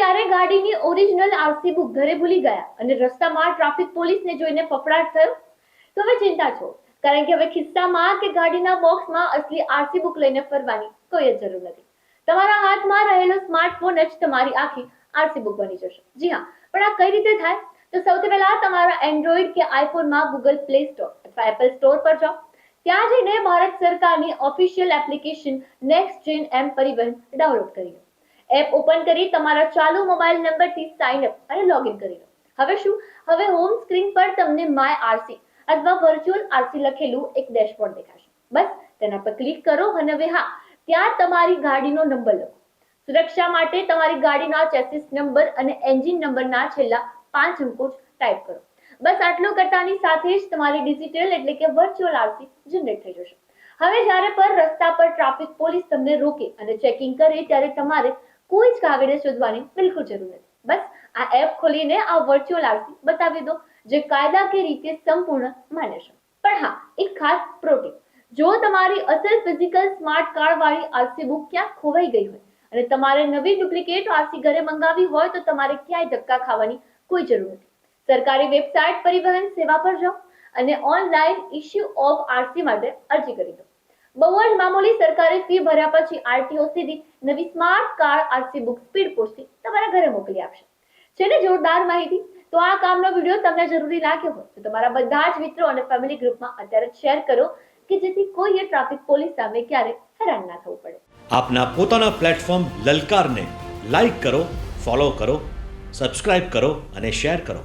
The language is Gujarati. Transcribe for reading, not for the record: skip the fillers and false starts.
ક્યારે ગાડીની ઓરિજિનલ આરસી બુક ઘરે ભૂલી ગયા અને રસ્તામાં ટ્રાફિક પોલીસને જોઈને ફફડાટ થયો? તો હવે ચિંતા છો, કારણ કે હવે ખિસ્સામાં કે ગાડીના બોક્સમાં અસલી આરસી બુક લઈને ફરવાની કોઈ જ જરૂર નથી. તમારા હાથમાં રહેલો સ્માર્ટફોન જ તમારી આખી આરસી બુક બની જશે. જી હા, પણ આ કઈ રીતે થાય? તો સૌથી પહેલા તમારા એન્ડ્રોઈડ કે આઈફોનમાં ગૂગલ પ્લે સ્ટોર અથવા એપલ સ્ટોર પર જાઓ. ત્યાં જઈને ભારત સરકારની ઓફિશિયલ એપ્લિકેશન નેક્સ્ટ જેન એમ પરિવહન ડાઉનલોડ કરી લો. એપ ઓપન કરી તમારા ચાલુ મોબાઈલ નંબરથી સાઇન અપ અને લોગિન કરી લો. હવે શું? હવે હોમ સ્ક્રીન પર તમને માય આરસી અથવા વર્ચ્યુઅલ આરસી લખેલું એક ડેશબોર્ડ દેખાશે. બસ તેના પર ક્લિક કરો અને હવે હા, ત્યાં તમારી ગાડીનો નંબર લખો. સુરક્ષા માટે તમારી ગાડીના ચેસિસ નંબર અને એન્જિન નંબરના છેલ્લા 5 અંકો ટાઈપ કરો. બસ આટલું કરતાની સાથે જ તમારી ડિજિટલ એટલે કે વર્ચ્યુઅલ આરસી જનરેટ થઈ જશે. હવે જ્યારે પર રસ્તા પર ટ્રાફિક પોલીસ તમને રોકે અને ચેકિંગ કરે ત્યારે તમારે કોઈ જ કાગળિયા શોધવાની બિલકુલ જરૂર નથી. બસ આ એપ ખોલીને આ વર્ચ્યુઅલ આરસી બતાવી દો, જે કાયદાકીય રીતે સંપૂર્ણ માન્ય છે. પણ હા, એક ખાસ પ્રોટીપ: જો તમારી અસલ ફિઝિકલ સ્માર્ટ કાર્ડ વાળી આરસી બુક ક્યાંક ખોવાઈ ગઈ હોય અને તમારે નવી ડુપ્લિકેટ આરસી ઘરે મંગાવી હોય તો તમારે ક્યાંય ધક્કા ખાવાની કોઈ જરૂર નથી. સરકારી વેબસાઇટ પરિવહન સેવા પર જાઓ અને ઓનલાઈન ઇશ્યુ ઓફ આરસી માટે અરજી કરી દો. બહુ જ મામૂલી સરકારી ફી ભર્યા પછી આરટીઓ સીધી નવી smart card RC book speed પોસ્ટથી તમારા ઘરે મોકલી આપશે. છે ને જોરદાર માહિતી? તો આ કામનો વિડીયો તમને જરૂરી લાગ્યો હોય તો તમારા બધા જ મિત્રો અને ફેમિલી ગ્રુપમાં અત્યારે શેર કરો કે જેથી કોઈએ ટ્રાફિક પોલીસ સામે ક્યારે હેરાન ના થવું પડે. આપના પોતાના પ્લેટફોર્મ લલકારને લાઈક કરો, ફોલો કરો, સબસ્ક્રાઇબ કરો અને શેર કરો.